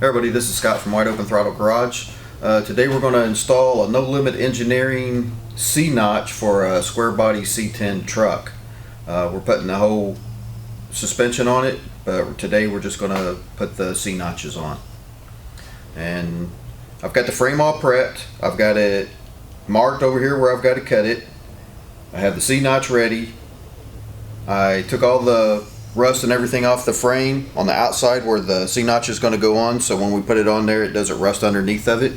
Hey everybody, this is Scott from Wide Open Throttle Garage. Today we're going to install a No Limit Engineering C-notch for a square body C10 truck. We're putting the whole suspension on it, but today we're just going to put the C-notches on. And I've got the frame all prepped. I've got it marked over here where I've got to cut it. I have the C-notch ready. I took all the rust and everything off the frame on the outside where the C-notch is going to go on, so when we put it on there it doesn't rust underneath of it.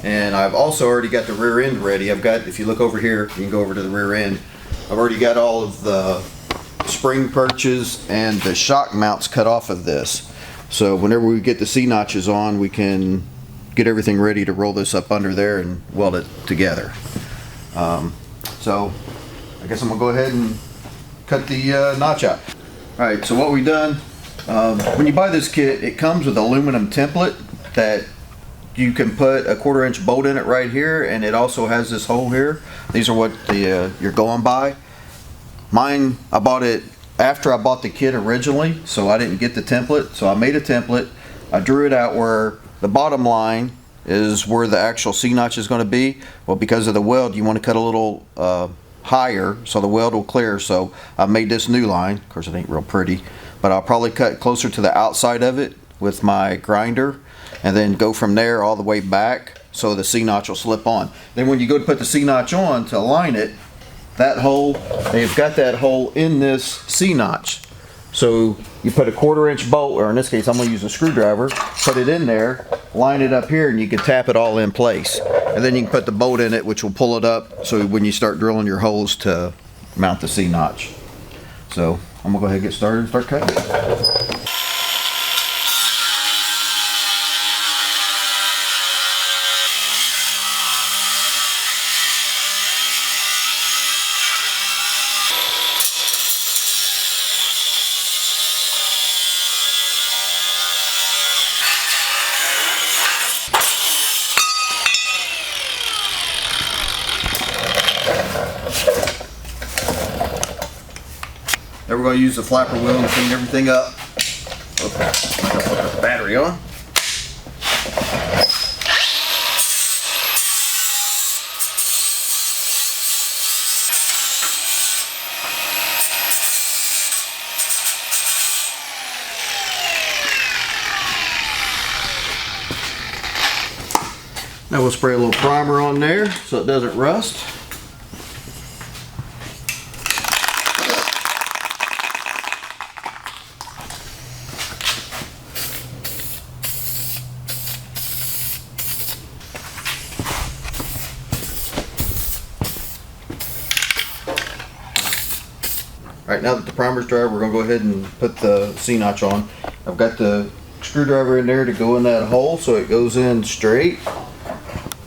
And I've also already got the rear end ready. I've got, if you look over here, you can go over to the rear end, I've already got all of the spring perches and the shock mounts cut off of this, so whenever we get the C-notches on we can get everything ready to roll this up under there and weld it together. So I guess I'm gonna go ahead and cut the notch out. Alright, so what we've done, when you buy this kit, it comes with an aluminum template that you can put a 1/4 inch bolt in it right here, and it also has this hole here. These are what you're going by. Mine, I bought it after I bought the kit originally, so I didn't get the template. So I made a template, I drew it out where the bottom line is where the actual C-notch is going to be. Well, because of the weld, you want to cut a little higher so the weld will clear, so I made this new line. Of course it ain't real pretty, but I'll probably cut closer to the outside of it with my grinder and then go from there all the way back so the C-notch will slip on. Then when you go to put the C-notch on to align it, that hole, they've got that hole in this C-notch, so you put a 1/4 inch bolt, or in this case I'm going to use a screwdriver, put it in there, line it up here, and you can tap it all in place. And then you can put the bolt in it, which will pull it up so when you start drilling your holes to mount the C-notch. So I'm gonna go ahead and get started and start cutting. Now we're going to use the flapper wheel to clean everything up. Okay, I'm going to put the battery on. Now we'll spray a little primer on there so it doesn't rust. Alright, now that the primer's dry, we're going to go ahead and put the C-notch on. I've got the screwdriver in there to go in that hole so it goes in straight.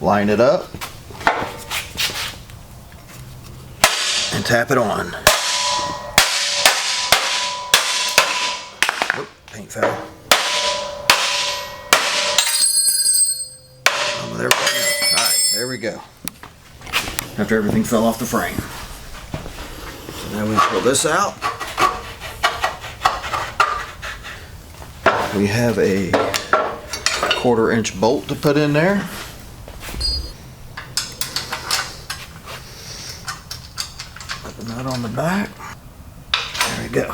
Line it up and tap it on. Oop, paint fell. There we go. Alright, there we go. After everything fell off the frame. Now we pull this out. We have a 1/4 inch bolt to put in there. Put the nut on the back. There we go.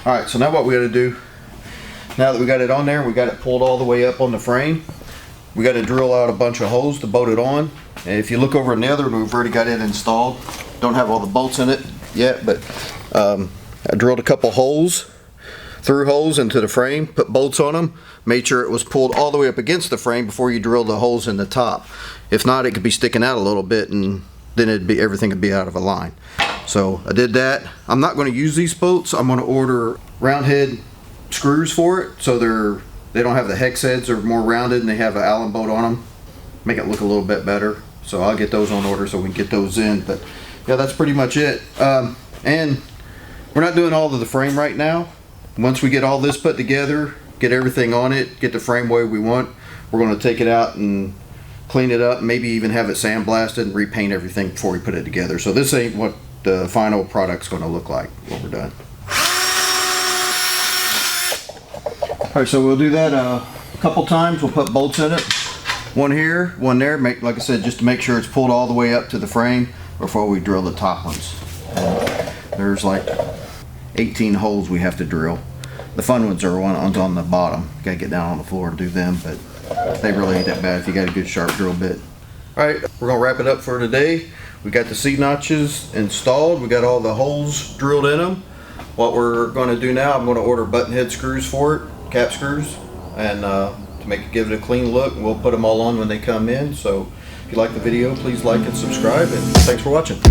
Alright, so now what we got to do, now that we got it on there, we got it pulled all the way up on the frame, we got to drill out a bunch of holes to bolt it on. And if you look over in the other one, we've already got it installed. Don't have all the bolts in it yet, but I drilled a couple holes, through holes into the frame, put bolts on them, made sure it was pulled all the way up against the frame before you drill the holes in the top. If not, it could be sticking out a little bit and then everything would be out of a line. So I did that. I'm not going to use these bolts. I'm going to order round head screws for it, so they don't have the hex heads, they're more rounded and they have an Allen bolt on them. Make it look a little bit better. So I'll get those on order so we can get those in. But yeah, that's pretty much it. And we're not doing all of the frame right now. Once we get all this put together, get everything on it, get the frame the way we want, we're going to take it out and clean it up, maybe even have it sandblasted and repaint everything before we put it together. So this ain't what the final product's going to look like when we're done. Alright, so we'll do that a couple times. We'll put bolts in it. One here, one there, like I said, just to make sure it's pulled all the way up to the frame before we drill the top ones. And there's like 18 holes we have to drill. The fun ones are ones on the bottom. Gotta get down on the floor to do them, but they really ain't that bad if you got a good sharp drill bit. Alright, we're gonna wrap it up for today. We got the C-notches installed. We got all the holes drilled in them. What we're gonna do now, I'm gonna order button head screws for it, cap screws, and to give it a clean look. We'll put them all on when they come in. So if you like the video, please like and subscribe, and thanks for watching.